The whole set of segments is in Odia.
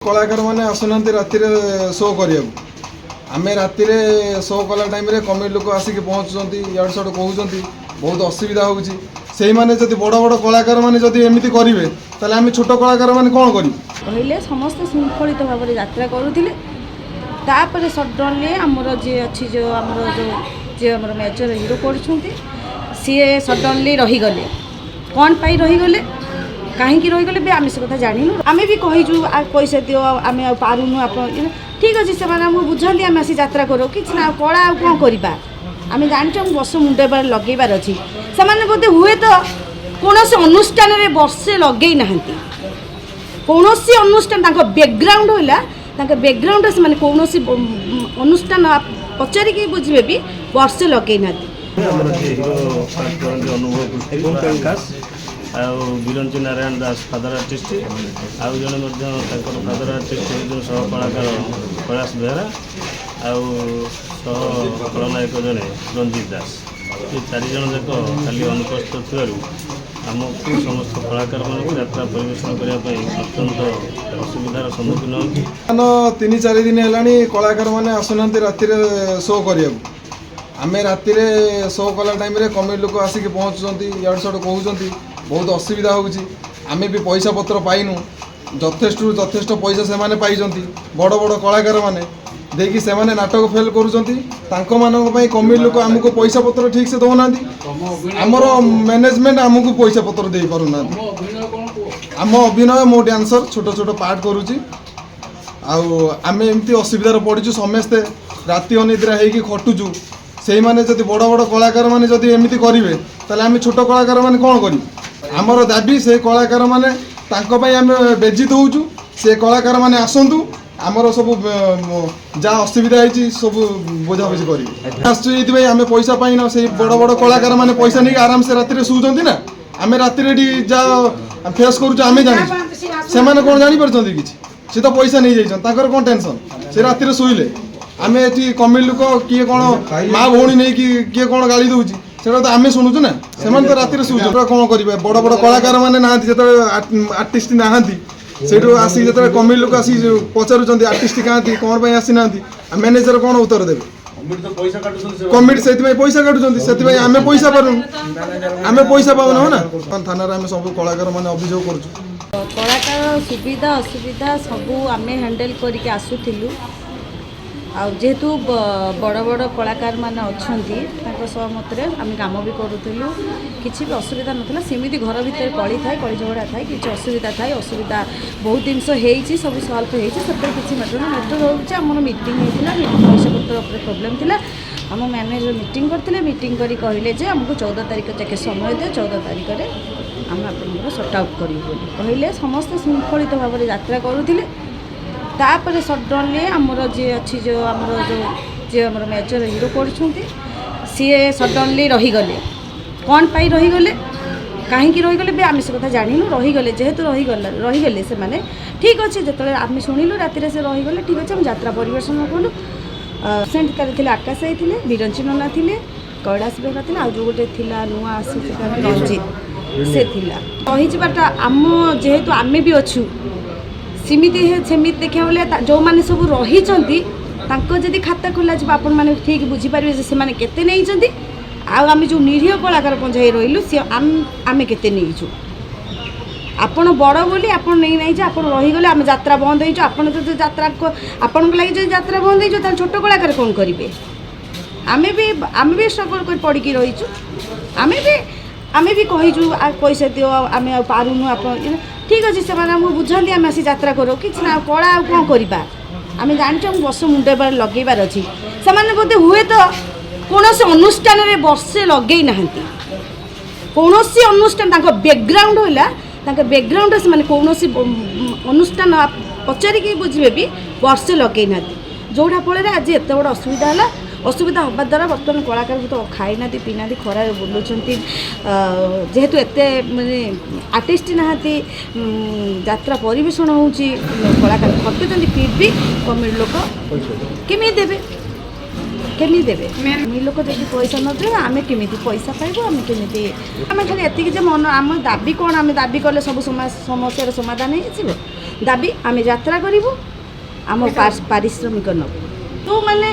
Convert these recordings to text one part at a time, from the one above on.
कलाकार मैंने आसुना राति शो करा आम राति शो कला टाइम कमेटी लोक आसिक पहुँचुंट इड़ सड़ कहते बहुत असुविधा होती मैंने बड़ बड़ कलाकार मैंने एमती करेंगे ताले आम छोट कलाकार मैंने कौन करें कहले समस्त श्रृंखलित भाव में यात्रा करुले तापर सडनली आमर जी अच्छी जो आमर जो जी आम मेजर हिरो पढ़ुं सी सडनली रहीगले कौन पाई रहीगले कहीं रहीगले भी आम से कथा जानू आम भी कहीचु पैसा दियो आम पारुनु आप ठीक अच्छे से बुझाती आम आसी यात्रा करो कि कला आ कौन करवा आम जानते बस मुंडे बार लगेबार अच्छी से बोधे हुए तो कौन अनुष्ठान में वर्षे लगे ना कौन अनुष्ठान बैकग्राउंड है बैकग्राउंड से कौन अनुष्ठान पचारिक बुझे भी वर्षे लगे ना बिरंची नारायण दास फादर आर्टिस्ट आउ जड़े फादर आर्टिस्ट जो सह कलाकार कैलाश बेहरा आउ सह खलनायक जड़े रंजित दास ये चारिज जाक खाली अनुपस्थित आमको समस्त कलाकार मान यात्रा परिवेशन करने अत्यंत असुविधार सम्मुखीन हो 3-4 दिन है कलाकार मैंने आसुना राति शो करा आम राति शो कला टाइम कमेटी लोक आसिक पहुँचुंट इड़ सड़ कहते बहुत असुविधा होती आम भी पैसा पत्र पाइनु यथेष्ट पैसा से पाई बड़ बड़ कलाकार मैंने देखिए से नाटक फेल कर कमेटी लोक आमको पैसा पत्र ठीक से दौना आमर मैनेजमेंट आमको पैसा पत्र दे पारना आम अभिनय मो डांसर छोट छोट पार्ट करुच्ची आम एमती असुविधार पड़ू समस्ते राति अनिद्रा होगी खटुचु से मैंने बड़ बड़ कलाकार मैंने एमती करेंगे ताले आम छोट कलाकार मैंने कौन करें आमर दाबी से कलाकार मैंने आम बेजित होचु से कलाकार मैंने आसतु आमर सब जहाँ असुविधा होती सब बुझाबुझी करेंगे आम पैसा पाइन से बड़ बड़ कलाकार मैंने पैसा नहीं आराम से राति शुचंती ना आम राति जहाँ फेस करें जानी से कौन जापर कि सी तो पैसा नहीं जाइए कौन टेंशन से राति शुले आम ये कमेटी लोक किए कौन माँ भौणी नहीं किए कौन गाड़ी दूसरी से तो आम शुणुचु ना से तो राति शुचु कौन करेंगे बड़ बड़ कलाकार मैंने ना जो आर्टिस्ट ना से आसिक जो कमेटी लोक आसिक पचारुंट आर्टिस्ट क्या कौन पर आसी ना मैनेजर कौन उत्तर देवे कमिटी से पैसा काटुंट से आम पैसा पार आम पैसा पाऊना ना थाना आम सब कलाकार मैंने अभियोग कर कलाकार सुविधा असुविधा सबू आम हैंडल करके आसुलु जेहेतु बड़ बड़ कलाकार मैंने अच्छा सहमत आम कम भी करूँ किसी भी असुविधा नाला सेमती घर भितर कली थाए कली झगड़ा थाए कि असुविधा थाए असुविधा बहुत जिनस हो सब सल्व हो किसी मैटर मैटर रोचे आम मीटिंग होता पैसा पत्र प्रोब्लेम थी आम मैनेजर मीटिंग करते मीटिंग कर कहले आमको 14 तारिख तक समय दिए 14 तारिख में आम आप सर्ट आउट करूँ कहले समस्त श्रृंखलित भाव में यात्रा करुले तापर सडनली आमर जी अच्छी जो आमर जो जी आम मेजर हिरो पढ़ुं सी सडनली रहीगले कौन पाई रहीगले कहीं रहीगले भी आम से कथा जानू रहीगले जेहेतु रहीगले से ठीक अच्छे जो आम शुणिलु राति से रहीगले ठीक अच्छे यात्रा परिवेशन कलु सेंट थे आकाश होते बिरंची नना थे कैलाश बेहरा थे आज जो गोटे नुआ आसी रंजित से रहीजाटा आम जेहेतु आम भी अच्छू सेमती सेमती देखा बेले जो मैंने सब रही जदि खाता खोल आपण मैंने ठीक बुझीपारे से केते नहीं आम जो निरीह कलाकार पंचायत रही सी आम केते नहीं आपण बड़ बोली आप नहीं आप रहीगले आम यात्रा बंद हो आपन तो यात्रा आपण लगे जो यात्रा बंद हो छोट कलाकार कौन करेंगे आम भी स्ट्रगल कर पड़ी रहीचु आम भी कहीचु पैसा दियो आम पारुनु आप ठीक अच्छे से बुझाती आम आसी यात्रा करो कि कला आ कौन करवा आम जानते बस मुंडे बार लगेबार अच्छी से बोधे हुए तो कौन अनुष्ठान में वर्षे लगे ना कौन अनुष्ठान बैकग्राउंड है बैकग्राउंड से कौन अनुष्ठान पचारिक बुझे भी वर्षे लगे ना जोटा फल आज एत बड़ असुविधा है असुविधा हवा द्वारा बर्तमान कलाकार तो खाई ना पीना खरार बुलूँ जेहेतु एत मानने आर्टिस्ट ना यात्रा परिवेशन हो कलाकार खटुच्च फिर भी कमेटी लोक केमी देवे केमी देवे कमेटी लोक देखिए पैसा नदे आम केमी पैसा पाइबू आम केमी आम खाली एति मन आम दाबी कौन आम दाबी कले सब समस्यार समाधान हो ଦାବି ଆମେ ଯାତ୍ରା କରିବୁ ଆମ ପାରିଶ୍ରମିକ ନେବୁ। ଯେଉଁମାନେ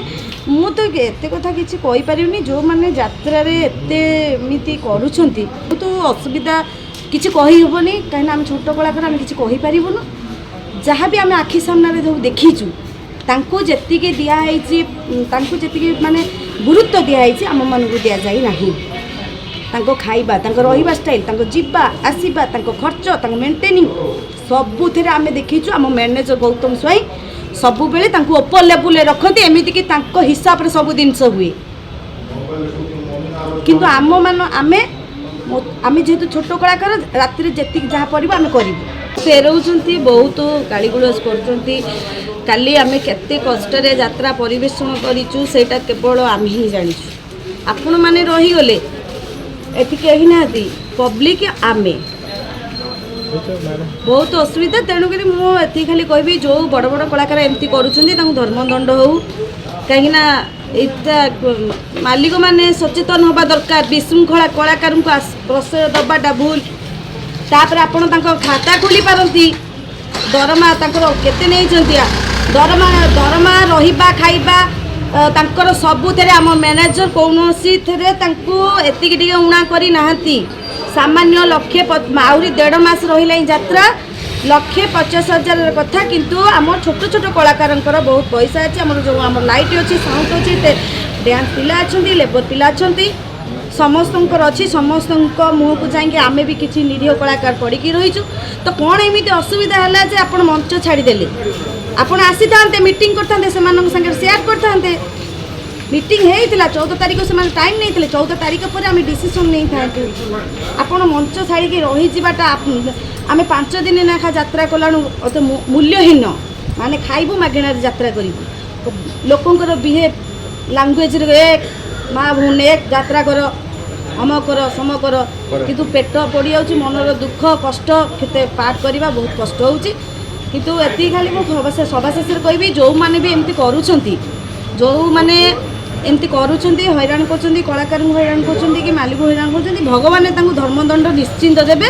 ମୁଁ ତ ଏତେ କଥା କିଛି କହିପାରିବିନି, ଯେଉଁମାନେ ଯାତ୍ରାରେ ଏତେ ଏମିତି କରୁଛନ୍ତି ବହୁତ ଅସୁବିଧା କିଛି କହିହେବନି, କାହିଁକିନା ଆମେ ଛୋଟ କଳାକାର ଆମେ କିଛି କହିପାରିବୁନୁ। ଯାହା ବି ଆମେ ଆଖି ସାମ୍ନାରେ ଯେଉଁ ଦେଖିଛୁ ତାଙ୍କୁ ଯେତିକି ଦିଆହେଇଛି, ତାଙ୍କୁ ଯେତିକି ମାନେ ଗୁରୁତ୍ୱ ଦିଆହେଇଛି ଆମମାନଙ୍କୁ ଦିଆଯାଇ ନାହିଁ। ତାଙ୍କ ଖାଇବା, ତାଙ୍କ ରହିବା ଷ୍ଟାଇଲ୍, ତାଙ୍କ ଯିବା ଆସିବା, ତାଙ୍କ ଖର୍ଚ୍ଚ, ତାଙ୍କ ମେଣ୍ଟେନିଂ ସବୁଥିରେ ଆମେ ଦେଖିଛୁ। ଆମ ମ୍ୟାନେଜର ଗୌତମ ସ୍ୱାଇଁ ସବୁବେଳେ ତାଙ୍କୁ ଓପର ଲେବୁଲରେ ରଖନ୍ତି, ଏମିତିକି ତାଙ୍କ ହିସାବରେ ସବୁ ଜିନିଷ ହୁଏ। କିନ୍ତୁ ଆମେ ଯେହେତୁ ଛୋଟ କଳାକାର ରାତିରେ ଯେତିକି ଯାହା ପଡ଼ିବ ଆମେ କରିବୁ। ଫେରଉଛନ୍ତି, ବହୁତ ଗାଳିଗୁଲଜ କରୁଛନ୍ତି। କାଲି ଆମେ କେତେ କଷ୍ଟରେ ଯାତ୍ରା ପରିବେଷଣ କରିଛୁ ସେଇଟା କେବଳ ଆମେ ହିଁ ଜାଣିଛୁ। ଆପଣମାନେ ରହିଗଲେ, ଏଠି କେହି ନାହାନ୍ତି, ପବ୍ଲିକ୍ ଆମେ ବହୁତ ଅସୁବିଧା। ତେଣୁକରି ମୁଁ ଏତିକି ଖାଲି କହିବି, ଯେଉଁ ବଡ଼ ବଡ଼ କଳାକାର ଏମିତି କରୁଛନ୍ତି ତାଙ୍କୁ ଧର୍ମଦଣ୍ଡ ହେଉ, କାହିଁକିନା ଏଇଟା ମାଲିକମାନେ ସଚେତନ ହେବା ଦରକାର। ବିଶୃଙ୍ଖଳା କଳାକାରଙ୍କୁ ପ୍ରଶ୍ରୟ ଦେବାଟା ଭୁଲ। ତାପରେ ଆପଣ ତାଙ୍କ ଖାତା ଖୋଲି ପାରନ୍ତି, ଦରମା ତାଙ୍କର କେତେ ନେଇଛନ୍ତି, ଦରମା ରହିବା ଖାଇବା ତାଙ୍କର ସବୁଥିରେ ଆମ ମ୍ୟାନେଜର କୌଣସିଥିରେ ତାଙ୍କୁ ଏତିକି ଟିକେ ଉଣା କରିନାହାନ୍ତି। ସାମାନ୍ୟ ଲକ୍ଷେ ଆହୁରି 1.5 ମାସ ରହିଲାଣି ଯାତ୍ରା, 1,50,000 କଥା। କିନ୍ତୁ ଆମ ଛୋଟ ଛୋଟ କଳାକାରଙ୍କର ବହୁତ ପଇସା ଅଛି। ଆମର ଯେଉଁ ଆମର ଲାଇଟ୍ ଅଛି, ସାଉଣ୍ଡ ଅଛି, ଡ୍ୟାନ୍ସ ପିଲା ଅଛନ୍ତି, ଲେବର ପିଲା ଅଛନ୍ତି, ସମସ୍ତଙ୍କର ଅଛି। ସମସ୍ତଙ୍କ ମୁହଁକୁ ଯାଇକି ଆମେ ବି କିଛି ନିରୀହ କଳାକାର ପଡ଼ିକି ରହିଛୁ। ତ କ'ଣ ଏମିତି ଅସୁବିଧା ହେଲା ଯେ ଆପଣ ମଞ୍ଚ ଛାଡ଼ିଦେଲେ? ଆପଣ ଆସିଥାନ୍ତେ, ମିଟିଂ କରିଥାନ୍ତେ, ସେମାନଙ୍କ ସାଙ୍ଗରେ ସେୟାର କରିଥାନ୍ତେ। ମିଟିଂ ହେଇଥିଲା 14 ତାରିଖ, ସେମାନେ ଟାଇମ୍ ନେଇଥିଲେ। 14 ତାରିଖ ପରେ ଆମେ ଡିସିସନ୍ ନେଇଥାନ୍ତୁ। ଆପଣ ମଞ୍ଚ ଛାଡ଼ିକି ରହିଯିବାଟା, ଆମେ 5 ଦିନ ଲେଖା ଯାତ୍ରା କଲାଣୁ ଅତ ମୂଲ୍ୟହୀନ। ମାନେ ଖାଇବୁ ମାଗଣାରେ ଯାତ୍ରା କରିବୁ, ଲୋକଙ୍କର ବିହେଭ୍ ଲାଙ୍ଗୁଏଜ୍ରେ ମା ଭଉଣୀ ଯାତ୍ରା କର, ଅମ କର ସମ କର, କିନ୍ତୁ ପେଟ ପଡ଼ିଯାଉଛି, ମନର ଦୁଃଖ କଷ୍ଟ କେତେ ପାର କରିବା ବହୁତ କଷ୍ଟ ହେଉଛି। କିନ୍ତୁ ଏତିକି ଖାଲି ମୁଁ ସଭା ଶେଷରେ କହିବି, ଯେଉଁମାନେ ବି ଏମିତି କରୁଛନ୍ତି, ଯେଉଁମାନେ ଏମିତି କରୁଛନ୍ତି, ହଇରାଣ କରୁଛନ୍ତି, କଳାକାରଙ୍କୁ ହଇରାଣ କରୁଛନ୍ତି କି ମାଲିକ ହଇରାଣ କରୁଛନ୍ତି, ଭଗବାନ ତାଙ୍କୁ ଧର୍ମଦଣ୍ଡ ନିଶ୍ଚିନ୍ତ ଦେବେ।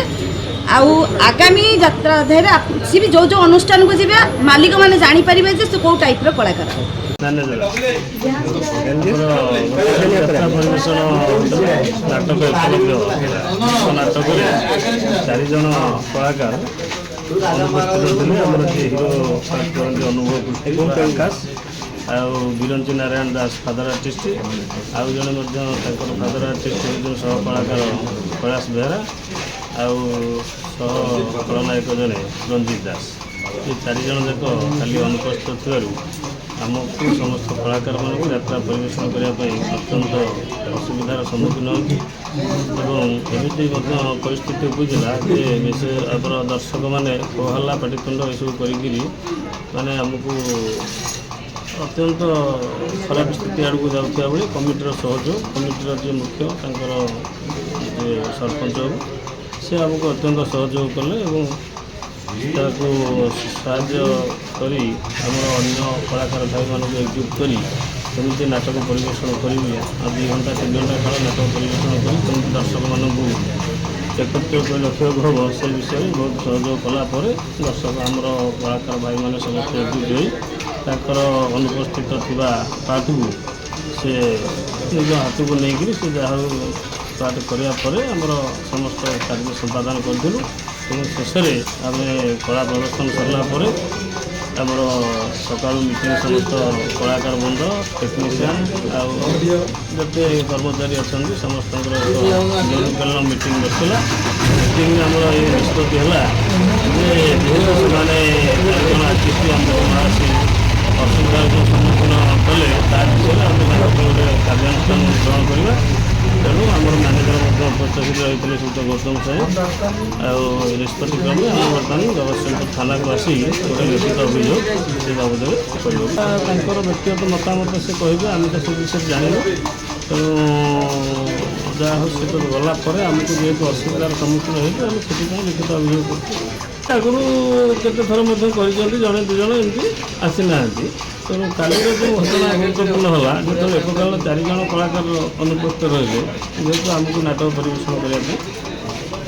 ଆଉ ଆଗାମୀ ଯାତ୍ରା ଅଧ୍ୟାୟରେ ସିଏ ବି ଯେଉଁ ଅନୁଷ୍ଠାନକୁ ଯିବେ ମାଲିକମାନେ ଜାଣିପାରିବେ ଯେ ସେ କେଉଁ ଟାଇପ୍ର କଳାକାର। ଯାତ୍ରା ପରିବେଷଣ ନାଟକ ଏକଲବ୍ୟ ନାଟକରେ 4 ଜଣ କଳାକାର ଅନୁପସ୍ଥିତ ଥିଲେ। ଆମର ଯିଏ ହିରୋ କରନ୍ତି ଅନୁଭବ ଆକାଶ, ଆଉ ବିରଞ୍ଚି ନାରାୟଣ ଦାସ ଫାଦର ଆର୍ଟିଷ୍ଟ, ଆଉ ଜଣେ ମଧ୍ୟ ତାଙ୍କର ଫାଦର ଆର୍ଟିଷ୍ଟ ହେଉଛନ୍ତି ସହ କଳାକାର କୈଳାସ ବେହେରା, ଆଉ ସହ ଖଳନାୟକ ଜଣେ ରଞ୍ଜିତ ଦାସ। ଏ 4 ଜଣ ଯାକ ଖାଲି ଅନୁପସ୍ଥିତ ଥିବାରୁ ଆମକୁ ସମସ୍ତ କଳାକାରମାନଙ୍କୁ ଯାତ୍ରା ପରିବେଷଣ କରିବା ପାଇଁ ଅତ୍ୟନ୍ତ ଅସୁବିଧାର ସମ୍ମୁଖୀନ ହେଉଛି। ଏବଂ ଏମିତି ମଧ୍ୟ ପରିସ୍ଥିତି ଉପୁଜିଲା ଯେ ବେଶୀ ଆମର ଦର୍ଶକମାନେ ହୋହାଲ୍ଲା ପାଟିତୁଣ୍ଡ ଏସବୁ କରିକିରି ମାନେ ଆମକୁ ଅତ୍ୟନ୍ତ ଖରାପ ସ୍ଥିତି ଆଡ଼କୁ ଯାଉଥିବା ବେଳେ କମିଟିର ସହଯୋଗ, କମିଟିର ଯିଏ ମୁଖ୍ୟ ତାଙ୍କର ଯିଏ ସରପଞ୍ଚ ବାବୁ, ସେ ଆମକୁ ଅତ୍ୟନ୍ତ ସହଯୋଗ କଲେ ଏବଂ ତାକୁ ସାହାଯ୍ୟ କରି ଆମର ଅନ୍ୟ କଳାକାର ଭାଇମାନଙ୍କୁ ଏକଜୁଟ କରି କେମିତି ନାଟକ ପରିବେଷଣ କରିବି, ଆଉ 2 ଘଣ୍ଟା 3 ଘଣ୍ଟା କାଳ ନାଟକ ପରିବେଷଣ କରି କେମିତି ଦର୍ଶକମାନଙ୍କୁ ଏକତ୍ରିତ କରି ରଖିବାକୁ ହେବ ସେ ବିଷୟରେ ବହୁତ ସହଯୋଗ କଲା ପରେ ଦର୍ଶକ ଆମର କଳାକାର ଭାଇମାନେ ସମସ୍ତେ ଏକଜୁଟ ହୋଇ ତାଙ୍କର ଅନୁପସ୍ଥିତ ଥିବା ପାର୍ଟକୁ ସେ ନିଜ ହାତକୁ ନେଇକରି ସେ ଯାହା ହଉ ପାର୍ଟ କରିବା ପରେ ଆମର ସମସ୍ତ କାର୍ଯ୍ୟ ସମ୍ପାଦନ କରିଥିଲୁ। ଏବଂ ଶେଷରେ ଆମେ କଳା ପ୍ରଦର୍ଶନ ସରିଲା ପରେ ଆମର ସକାଳୁ ମିଟିଂ ସମସ୍ତ କଳାକାର ବୃନ୍ଦ, ଟେକ୍ନିସିଆନ୍ ଆଉ ଯେତେ କର୍ମଚାରୀ ଅଛନ୍ତି ସମସ୍ତଙ୍କର ଏକ ମିଟିଂ ବସିଥିଲା। ମିଟିଂରେ ଆମର ଏ ନିଷ୍ପତ୍ତି ହେଲା ଯେ ଯେହେତୁ ସେମାନେ 4 ଜଣ ଆର୍ଟିଷ୍ଟ ଆମର ଆସି ଅସୁବିଧାର ସମ୍ମୁଖୀନ କଲେ ତା ବିଷୟରେ ଆମେ ତାଙ୍କ ଗୋଟେ କାର୍ଯ୍ୟାନୁଷ୍ଠାନ ଗ୍ରହଣ କରିବା। ତେଣୁ ଆମର ମ୍ୟାନେଜର ମଧ୍ୟ ଉପସ୍ଥିତ ରହିଥିଲେ ସୁତ ଗୌତମ ସ୍ୱାଇଁ। ଆଉ ନିଷ୍ପତ୍ତି କ୍ରମେ ଆମେ ବର୍ତ୍ତମାନ ଜଗତସିଂହପୁର ଥାନାକୁ ଆସି ଗୋଟେ ଲିଖିତ ଅଭିଯୋଗ ସେ ବାବଦରେ କରିବାକୁ। ତାଙ୍କର ବ୍ୟକ୍ତିଗତ ମତାମତ ସେ କହିବେ, ଆମେ ତ ସେ ବିଷୟରେ ଜାଣିନୁ। ତେଣୁ ଯାହା ହଉ ସେ ତ ଗଲା ପରେ ଆମକୁ ଯେହେତୁ ଅସୁବିଧାର ସମ୍ମୁଖୀନ ହେଇଛୁ ଆମେ ସେଥିପାଇଁ ଲିଖିତ ଅଭିଯୋଗ କରୁଛୁ। ଆଗରୁ କେତେ ଥର ମଧ୍ୟ କରିଛନ୍ତି, ଜଣେ 2 ଜଣ ଏମିତି ଆସିନାହାନ୍ତି। ତେଣୁ କାଲିର ଯେଉଁ ଘଟଣା ଗୁରୁତ୍ୱପୂର୍ଣ୍ଣ ହେଲା, ଯେତେବେଳେ ଏକକାଳ 4 ଜଣ କଳାକାର ଅନୁପସ୍ଥିତ ରହିଲେ, ଯେହେତୁ ଆମକୁ ନାଟକ ପରିବେଷଣ କରିବା ପାଇଁ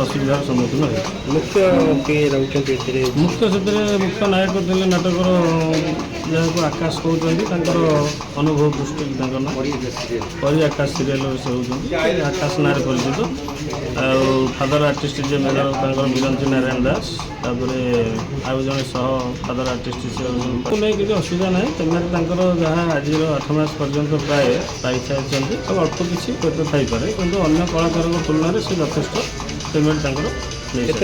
ଅସୁବିଧାର ସମ୍ମୁଖୀନ ହେବେ। ମୁଖ୍ୟ କିଏ ରହୁଛନ୍ତି ଏଥିରେ? ମୁଖ୍ୟ ନାୟକ ଥିଲେ ନାଟକର ଯାହାକୁ ଆକାଶ କହୁଛନ୍ତି, ତାଙ୍କର ଅନୁଭବ ଦୃଷ୍ଟି ତାଙ୍କ ନାଁ ପରି ଆକାଶ ସିରିଏଲର ସେ ହେଉଛନ୍ତି, ଆକାଶ ନାଁରେ ପରିଚିତ। ଆଉ ଫାଦର ଆର୍ଟିଷ୍ଟ ଯିଏ ମେଜର ତାଙ୍କର ବିରଞ୍ଚି ନାରାୟଣ ଦାସ, ତାପରେ ଆଉ ଜଣେ ସହ ଫାଦର ଆର୍ଟିଷ୍ଟ ସେ ହେଉଛନ୍ତି। ନେଇ କିଛି ଅସୁବିଧା ନାହିଁ, ସେମାନେ ତାଙ୍କର ଯାହା ଆଜିର 8 ମାସ ପର୍ଯ୍ୟନ୍ତ ପ୍ରାୟ ପାଇସାରିଛନ୍ତି। ଆଉ ଅଳ୍ପ କିଛି ହୁଏତ ଥାଇପାରେ, କିନ୍ତୁ ଅନ୍ୟ କଳାକାରଙ୍କ ତୁଳନାରେ ସେ ଯଥେଷ୍ଟ ପେମେଣ୍ଟ ତାଙ୍କର ନେଇସାରିଛନ୍ତି।